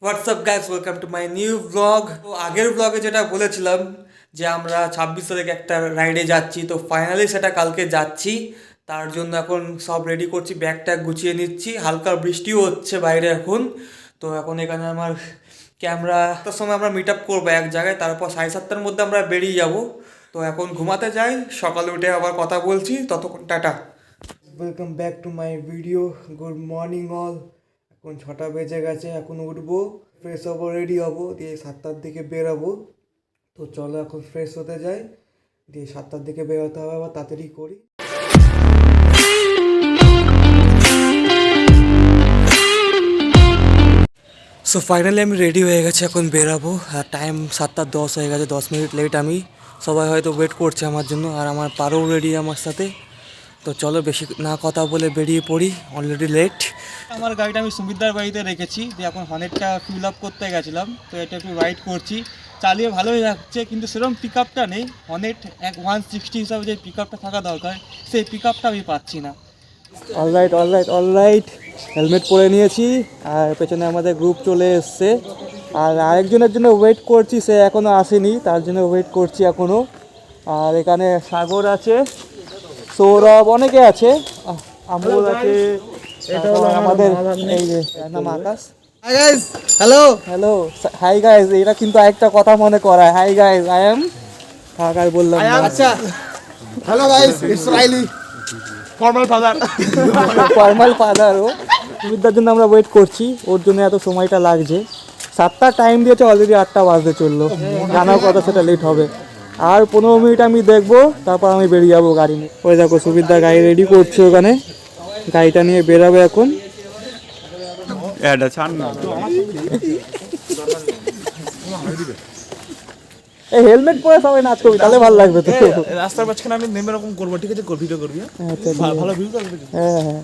WhatsApp guys, welcome to my new blog. তো আগের ব্লগে যেটা বলেছিলাম যে আমরা 26 তারিখে একটা রাইডে যাচ্ছি, তো ফাইনালি সেটা কালকে যাচ্ছি। তার জন্য এখন সব রেডি করছি, ব্যাগ ট্যাগ গুছিয়ে নিচ্ছি। হালকা বৃষ্টিও হচ্ছে বাইরে এখন। তো এখন এখানে আমার ক্যামেরা, তার সময় আমরা মিট আপ করবো এক জায়গায়, তারপর 7:30টার মধ্যে আমরা বেরিয়ে যাব। তো এখন ঘুমাতে যাই, সকালে উঠে আবার কথা বলছি, ততক্ষণ tata. Welcome back to my video. Good morning all. এখন 6টা বেজে গেছে, এখন উঠবো, ফ্রেশ হবো, রেডি হবো, দিয়ে 7টার দিকে বেরোবো। তো চলো এখন ফ্রেশ হতে যাই, দিয়ে 7টার দিকে বেরোতে হবে, আবার তাড়াতাড়ি করি। সো ফাইনালি আমি রেডি হয়ে গেছি, এখন বেরাবো। আর টাইম 7:10 হয়ে গেছে, 10 মিনিট লেট আমি। সবাই হয়তো ওয়েট করছে আমার জন্য, আর আমার পারও রেডি আমার সাথে। তো চলো বেশি না কথা বলে বেরিয়ে পড়ি, অলরেডি লেট। আমার গাড়িটা আমি সুমিতদার বাড়িতে রেখেছি, দিয়ে এখন হনেটটা ফিল আপ করতে গেছিলাম, তো এটা একটু রাইড করছি। চালিয়ে ভালোই লাগছে, কিন্তু সেরকম পিক আপটা নেই। হনেট 160 হিসাবে যে পিক আপটা থাকা দরকার, সেই পিক আপটা আমি পাচ্ছি না। অলরাইট, হেলমেট পরে নিয়েছি, আর পেছনে আমাদের গ্রুপ চলে এসছে। আর আরেকজনের জন্য ওয়েট করছি, সে এখনও আসেনি, তার জন্য ওয়েট করছি এখনও। আর এখানে সাগর আছে, সৌরভ, অনেকে আছে, আমল আছে, আমাদের এই যে নাম Akash. Hi guys, hello hello, hi guys. এটা কিন্তু আরেকটা কথা মনে করায়, হাই গাইস, আই এম কাকাই বললাম। আচ্ছা, hello guys, it's really formal father. ও সুবিধার জন্য আমরা ওয়েট করছি, ওর জন্য এত সময়টা লাগছে। 7টা টাইম দিয়েছে, অলরেডি 8টা বাজতে চললো। জানার কথা, সেটা লেট হবে। আর 15 মিনিট আমি দেখবো, তারপর আমি বেরিয়ে যাবো গাড়ি নিয়ে। ওই দেখো সুবিধা গাড়ি রেডি করছে ওখানে, গাড়িটা নিয়ে বেরাবো এখন। এই হেলমেট পরে সবাই নাচ করবি, তাহলে ভালো লাগবে। তো রাস্তার মাঝখানে আমি নেমে এরকম করবো, ঠিক আছে? ভিডিও করবি, ভালো ভিউ আসবে। হ্যাঁ,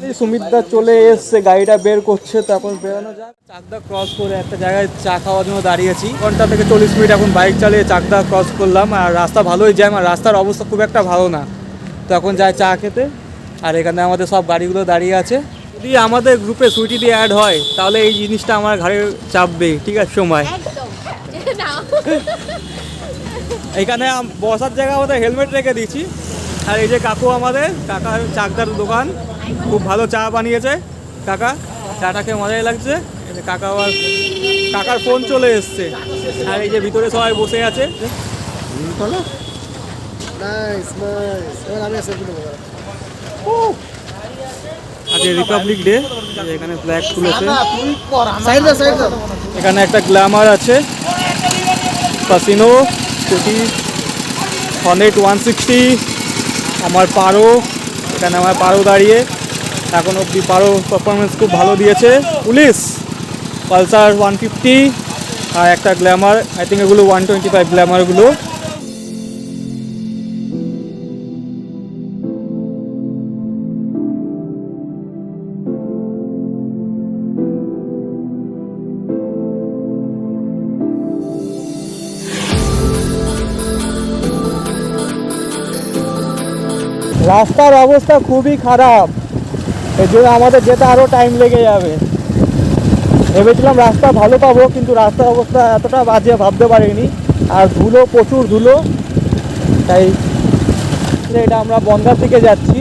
এই সুমিতদা চলে এসছে, গাড়িটা বের করছে, তখন বেরোনো যাক। চাকদা ক্রস করে একটা জায়গায় চা খাওয়ার জন্য দাঁড়িয়েছি। ঘন্টা থেকে 40 মিনিট এখন বাইক চালিয়ে চাকদা ক্রস করলাম। আর রাস্তা ভালোই জ্যাম, আর রাস্তার অবস্থা খুব একটা ভালো না। তো এখন যাই চা খেতে। আর এখানে আমাদের সব গাড়িগুলো দাঁড়িয়ে আছে। যদি আমাদের গ্রুপে সুইটি দিয়ে অ্যাড হয়, তাহলে এই জিনিসটা আমার ঘাড়ে চাপবে, ঠিক আছে? সময় এখানে বসার জায়গা আমাদের হেলমেট রেখে দিয়েছি। আর এই যে কাকু, আমাদের কাকার চাকদার দোকান, খুব ভালো চা বানিয়েছে কাকা। চাটা খেয়ে মজাই লাগছে। এই যে কাকা, আবার কাকার ফোন চলে এসছে। আর এই যে ভিতরে সবাই বসে আছে। আজকে রিপাবলিক ডে, এখানে ফ্ল্যাগ তুলেছে। এখানে একটা গ্ল্যামার আছে, কাসিনো, স্কুটি, হনেট 160, আমার পারো। এখানে আমার পারো দাঁড়িয়ে, এখন অব্দি পারো পারফরমেন্স খুব ভালো দিয়েছে। পুলিশ, পালসার 150, আর একটা গ্ল্যামার, আই থিঙ্ক এগুলো 125 গ্ল্যামারগুলো। রাস্তার অবস্থা খুবই খারাপ, এই জন্য আমাদের যেতে আরও টাইম লেগে যাবে। ভেবেছিলাম রাস্তা ভালো পাবো, কিন্তু রাস্তার অবস্থা এতটা বাজে ভাবতে পারিনি। আর ধুলো, প্রচুর ধুলো। তাই এটা আমরা বনগাঁর দিকে যাচ্ছি,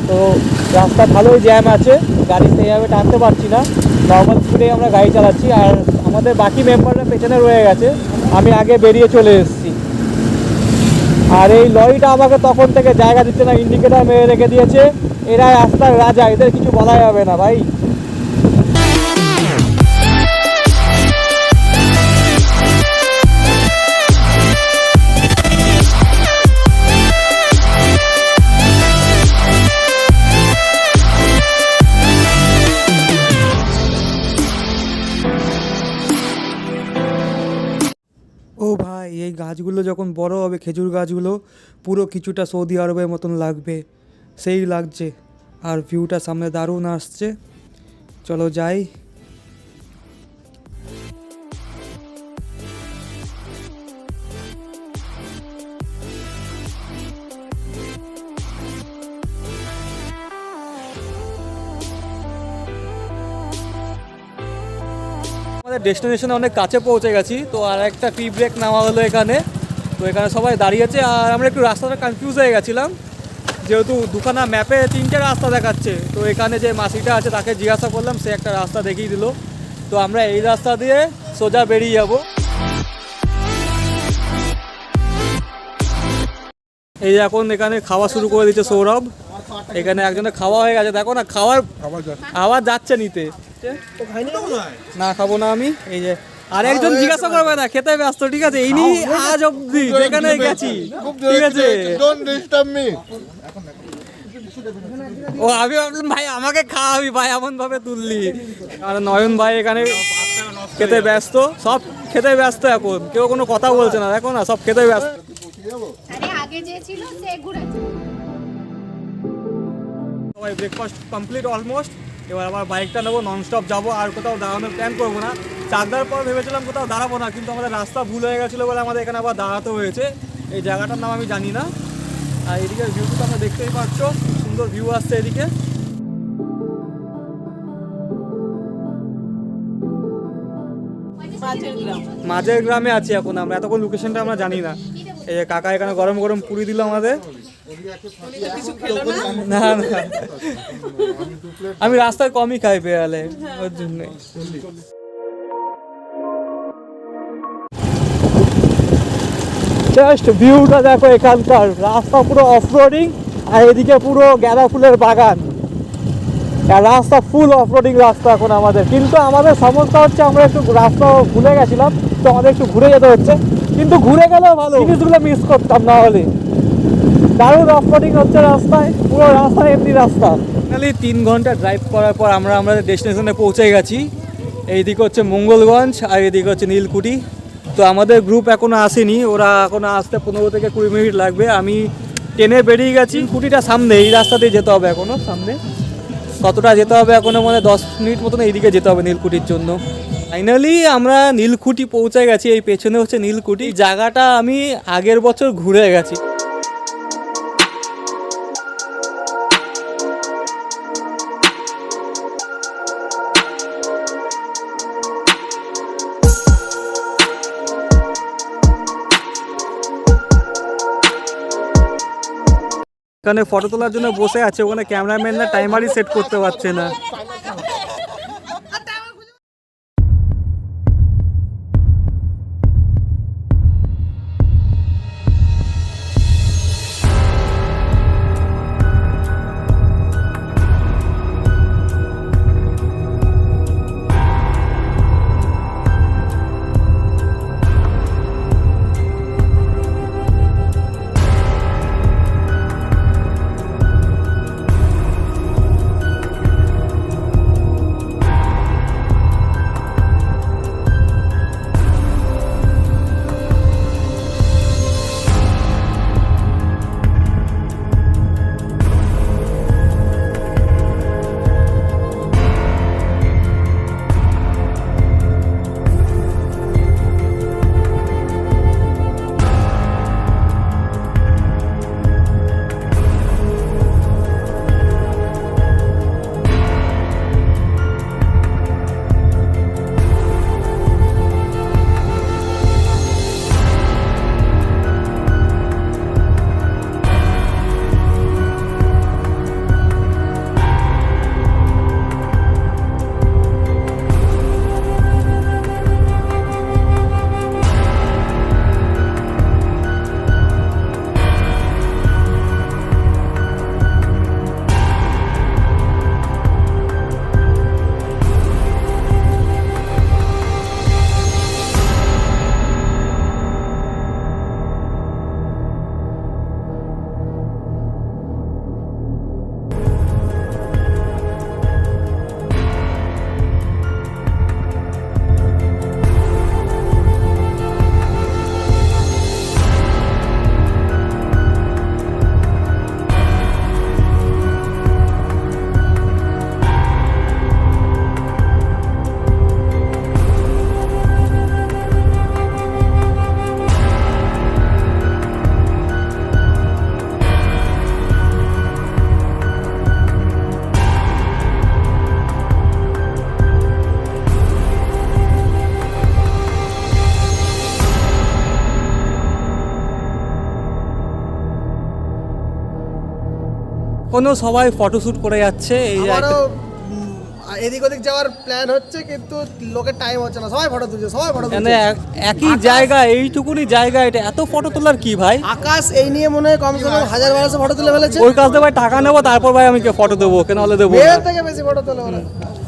তো রাস্তা ভালোই জ্যাম আছে, গাড়ি সেইভাবে টানতে পারছি না। নর্মাল স্পিডে আমরা গাড়ি চালাচ্ছি। আর আমাদের বাকি মেম্বাররা পেছনে রয়ে গেছে, আমি আগে বেরিয়ে চলে এসেছি। আর এই লরিটা আমাকে তখন থেকে জায়গা দিচ্ছে না, ইন্ডিকেটার মেরে রেখে দিয়েছে। এরাই রাস্তার রাজা, এদের কিছু বলা যাবে না ভাই। ও ভাই, এই গাছগুলো যখন বড় হবে, খেজুর গাছগুলো, পুরো কিছুটা সৌদি আরবের মতন লাগবে, সেই লাগছে। আর ভিউটা সামনে দারুণ আসছে। চলো যাই। আমাদের ডেস্টিনেশনে অনেক কাছে পৌঁছে গেছি, তো আর একটা টি ব্রেক নেওয়া হলো এখানে। তো এখানে সবাই দাঁড়িয়ে আছে, আর আমরা একটু রাস্তাটা কনফিউজ হয়ে গেছিলাম, যেহেতু দুখানা ম্যাপে 3টে রাস্তা দেখাচ্ছে। তো এখানে যে মাসিটা আছে তাকে জিজ্ঞাসা করলাম, সে একটা রাস্তা দেখিয়ে দিল। তো আমরা এই রাস্তা দিয়ে সোজা বেরিয়ে যাব। এই যে এখন এখানে খাওয়া শুরু করে দিচ্ছে সৌরভ। এখানে একজনের খাওয়া হয়ে গেছে, দেখো না খাওয়ার আওয়াজ যাচ্ছে নিতে। না খাবো না আমি। এই যে আর একজন জিজ্ঞাসা করবে না, খেতে ব্যস্ত, ঠিক আছে? এই নিয়ে আজ অব্দি যেখানে গেছি, ঠিক আছে? ও আমি ভাবলাম ভাই আমাকে খাওয়াবি, ভাই এমন ভাবে তুললি। আর নয়ন ভাই এখানে খেতে ব্যস্ত, সব খেতে ব্যস্ত এখন, কেউ কোনো কথা বলছে না, দেখো না সব খেতে ব্যস্ত। সবাই ব্রেকফাস্ট কমপ্লিট অলমোস্ট। এবার আবার বাইকটা নেবো, ননস্টপ যাবো, আর কোথাও দাঁড়ানোর প্ল্যান করবো না। চাকদার পর ভেবেছিলাম কোথাও দাঁড়াবো না, কিন্তু আমাদের রাস্তা ভুল হয়ে গেছিলো বলে আমাদের এখানে আবার দাঁড়াতে হয়েছে। এই জায়গাটার নাম আমি জানি না। আর এদিকে ভিউটা তোমরা দেখতেই পাচ্ছ, সুন্দর ভিউ আসছে এদিকে। মাঝের গ্রামে আছি এখন আমরা, এতক্ষণ লোকেশনটা আমরা জানি না। এই যে কাকা এখানে গরম গরম পুরি দিল আমাদের। না না, আমি রাস্তায় কমই খাই পেয়ালে, ওর জন্য। জাস্ট ভিউটা দেখো এখানকার, রাস্তা পুরো অফরোডিং, আর এদিকে পুরো গাঁদা ফুলের বাগান। আর রাস্তা ফুল অফরোডিং রাস্তা এখন আমাদের, কিন্তু আমাদের সমস্যা হচ্ছে আমরা একটু রাস্তা ভুলে গেছিলাম, তো আমাদের একটু ঘুরে যেতে হচ্ছে। কিন্তু ঘুরে গেলেও ভালো, জিনিসগুলো মিস করতাম না হলে। দারুণ অফরোডিং হচ্ছে রাস্তায়, পুরো রাস্তা এমনি রাস্তা। ফাইনালি 3 ঘন্টা ড্রাইভ করার পর আমরা আমাদের ডেস্টিনেশনে পৌঁছে গেছি। এইদিকে হচ্ছে মঙ্গলগঞ্জ, আর এদিকে হচ্ছে নীলকুঠি। তো আমাদের গ্রুপ এখনো আসেনি, ওরা এখনো আসতে 15 থেকে 20 মিনিট লাগবে। আমি ট্রেনে বেরিয়ে গেছি, কুটিটা সামনে, এই রাস্তা দিয়ে যেতে হবে এখনো সামনে। কতটা যেতে হবে এখনো, মানে 10 মিনিট মতন এইদিকে যেতে হবে নীলকুঠির জন্য। ফাইনালি আমরা নীলকুঠি পৌঁছে গেছি। এই পেছনে হচ্ছে নীলকুঠি, জায়গাটা আমি আগের বছর ঘুরে গেছি। এখানে ফটো তোলার জন্য বসে আছে, ওখানে ক্যামেরাম্যান না টাইমারই সেট করতে পারছে না। এখনো সবাই ফটোশ্যুট করে যাচ্ছে। এই যে আমারও এদিক ওদিক যাওয়ার প্ল্যান হচ্ছে, কিন্তু লোকের টাইম হচ্ছে না, সবাই ফটো তুলছে, সবাই ফটো মানে তুলছে। একই জায়গা, এইটুকুনি জায়গা, এটা এত ফটো তোলার কি ভাই? আকাশ এই নিয়ে মনে হয় কমসে কম 1000-1200 ফটো তুলে ফেলেছে। ওই কাজ দিয়ে ভাই টাকা নেবো, তারপর ভাই আমি ফটো দেবো, কেন হলে দেবো না। এর থেকে বেশি ফটো তোলে ওরা,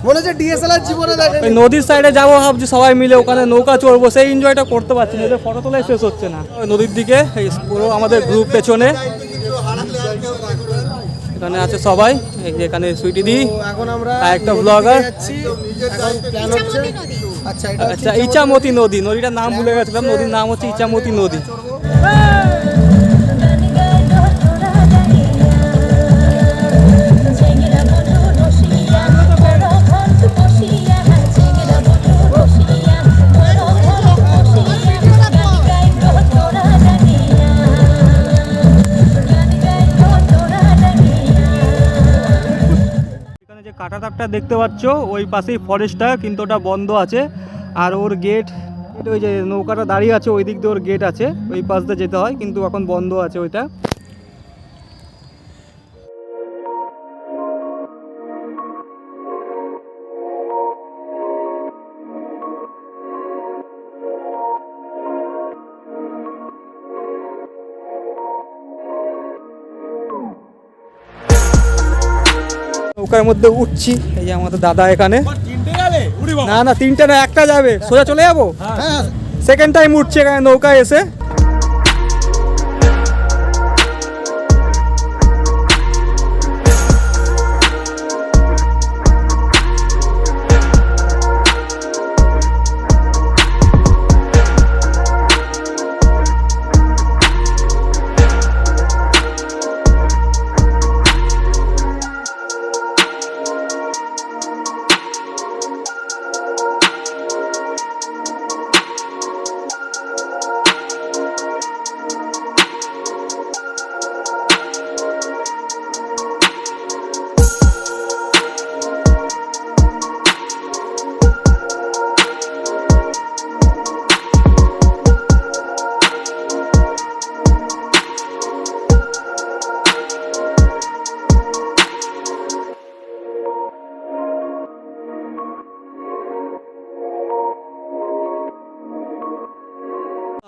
মনে হচ্ছে ডিএসএলআর জীবনে দেখেনি। ওই নদীর সাইডে যাবো ভাবছি সবাই মিলে, ওখানে নৌকা চড়বো, সেই এনজয়টা করতে পারছি না, ফটো তোলাই শেষ হচ্ছে না। ওই নদীর দিকে এই পুরো আমাদের গ্রুপ পেছনে, এখানে আছে সবাই, এই যে এখানে সুইটি দি, এখন আমরা একটা ব্লগার। এখন প্ল্যান হচ্ছে, আচ্ছা এটা আচ্ছা, ইচামতি নদী, নদীটার নাম ভুলে গেছিলাম, নদীর নাম হচ্ছে ইচামতি নদী। যে কাটা তারটা দেখতে পাচ্ছ ওই পাশেই ফরেস্টটা, কিন্তু ওটা বন্ধ আছে। আর ওর গেট, ওই যে নৌকাটা দাঁড়িয়ে আছে ওই দিক দিয়ে ওর গেট আছে, ওই পাশ দিয়ে যেতে হয়, কিন্তু এখন বন্ধ আছে ওইটা। নৌকার মধ্যে উঠছি, এই যে আমাদের দাদা এখানে। না না, তিনটে না, একটা যাবে, সোজা চলে যাবো। সেকেন্ড টাইম উঠছে এখানে নৌকায় এসে।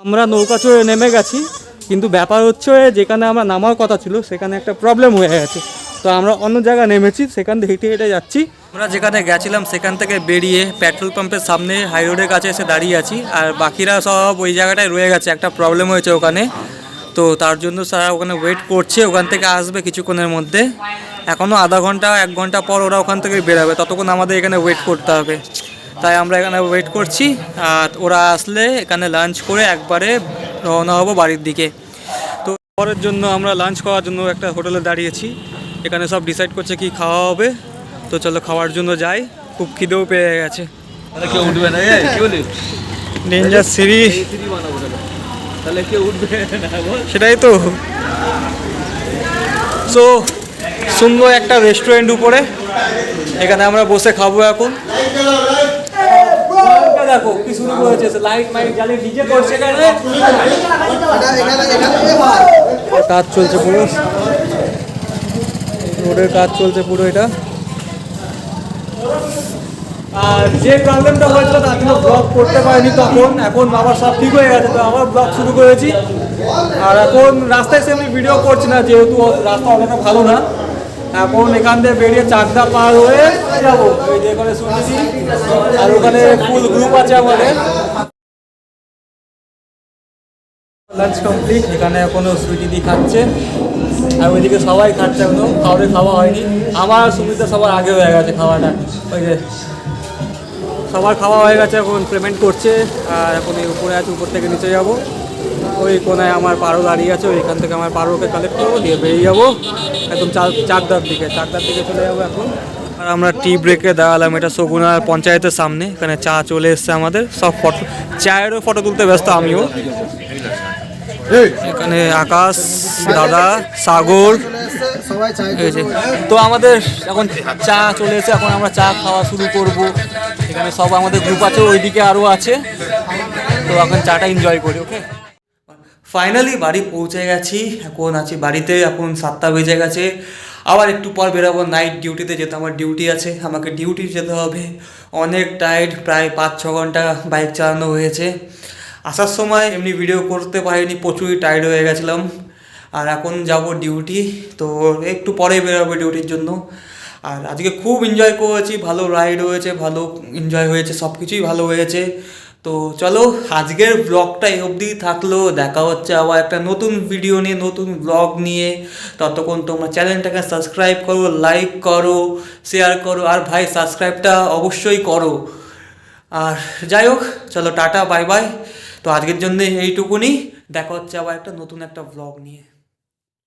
আমরা নৌকা চড়ে নেমে গেছি, কিন্তু ব্যাপার হচ্ছে যেখানে আমরা নামার কথা ছিল সেখানে একটা প্রবলেম হয়ে গেছে, তো আমরা অন্য জায়গায় নেমেছি, সেখান থেকে হেঁটে হেঁটে যাচ্ছি। আমরা যেখানে গেছিলাম সেখান থেকে বেরিয়ে পেট্রোল পাম্পের সামনে হাই রোডের কাছে এসে দাঁড়িয়ে আছি, আর বাকিরা সব ওই জায়গাটায় রয়ে গেছে, একটা প্রবলেম হয়েছে ওখানে, তো তার জন্য স্যার ওখানে ওয়েট করছে, ওখান থেকে আসবে কিছুক্ষণের মধ্যে, এখনও আধা ঘন্টা 1 ঘন্টা পর ওরা ওখান থেকে বেরোবে, ততক্ষণ আমাদের এখানে ওয়েট করতে হবে, তাই আমরা এখানে ওয়েট করছি। আর ওরা আসলে এখানে লাঞ্চ করে একবারে রওনা হবো বাড়ির দিকে। তো পরের জন্য আমরা লাঞ্চ করার জন্য একটা হোটেলে দাঁড়িয়েছি, এখানে সব ডিসাইড করছে কি খাওয়া হবে, তো চলো খাওয়ার জন্য যাই, খুব খিদেও পেয়ে গেছে। কেউ উঠবে না, কি বলি? ডেঞ্জার সিঁড়ি, তাহলে কেউ উঠবে না, সেটাই তো। সো সুন্দর একটা রেস্টুরেন্ট উপরে, এখানে আমরা বসে খাবো এখন। দেখো কি শুরু করেছে, লাইট মাইট জ্বালিয়ে ডিজে করছে এখানে, কাজ চলছে পুরো, রোডের কাজ চলছে পুরো এটা। আর যে প্রবলেমটা হয়েছিল তার জন্য ব্লগ করতে পারিনি তখন, এখন আবার সব ঠিক হয়ে গেছে, তো আবার ব্লগ শুরু করেছি। আর এখন রাস্তায় সেমনি ভিডিও করছি না, যেহেতু রাস্তা অতটা ভালো না। এখন এখান থেকে বেরিয়ে চাকদা পার হয়ে যাবো, এই যে এখানে শুনেছি, আর ওখানে ফুল গ্রুপ আছে আমাদের। লাঞ্চ কমপ্লিট, এখানে এখনো সুইটি দি খাচ্ছে, আর ওইদিকে সবাই খাচ্ছে, এখনো কাউরে খাওয়া হয়নি। আমার সুমিতা সবার আগে হয়ে গেছে খাওয়াটা, ওই যে সবার খাওয়া হয়ে গেছে, এখন পেমেন্ট করছে। আর এখন এই উপরে আছে, উপর থেকে নিচে যাব, ওই কোনায় আমার পারো দাঁড়িয়ে আছে, ওইখান থেকে আমার পারোকে কালেক্ট করবো, দিয়ে বেরিয়ে যাবো একদম চাকদার দিকে চলে যাবো এখন। আর আমরা টি ব্রেকে দাঁড়ালাম, এটা সগুনার পঞ্চায়েতের সামনে, এখানে চা চলে এসছে আমাদের, সব ফটো, চায়েরও ফটো তুলতে ব্যস্ত আমিও। এখানে আকাশ, দাদা, সাগর, সবাই চাই। তো আমাদের এখন চা চলে এসে, এখন আমরা চা খাওয়া শুরু করব। এখানে সব আমাদের গ্রুপ আছে, ওইদিকে আরও আছে, তো এখন চাটা এনজয় করি। ওকে, ফাইনালি বাড়ি পৌঁছে গেছি, এখন আছি বাড়িতে, এখন 7টা বেজে গেছে। আবার একটু পর বেরোবো নাইট ডিউটিতে, যেতে আমার ডিউটি আছে, আমাকে ডিউটি যেতে হবে। অনেক টায়ার্ড, প্রায় 5-6 ঘন্টা বাইক চালানো হয়েছে। আসার সময় এমনি ভিডিও করতে পারিনি, প্রচুরই টায়ার্ড হয়ে গেছিলাম। আর এখন যাব ডিউটি, তো একটু পরে বেরোবো ডিউটির জন্য। আর আজকে খুব এনজয় করেছি, ভালো রাইড হয়েছে, ভালো এনজয় হয়েছে, সব কিছুই ভালো হয়েছে। তো চলো আজকের ব্লগটা এই অবধি থাকলো, দেখা হচ্ছে আবার একটা নতুন ভিডিও নিয়ে, নতুন ব্লগ নিয়ে। ততক্ষণ তোমরা চ্যানেলটাকে সাবস্ক্রাইব করো, লাইক করো, শেয়ার করো, আর ভাই সাবস্ক্রাইবটা অবশ্যই করো। আর যাই হোক, চলো টাটা, বাই বাই। তো আজকের জন্য এইটুকুনি, দেখা হচ্ছে আবার একটা নতুন একটা ব্লগ নিয়ে।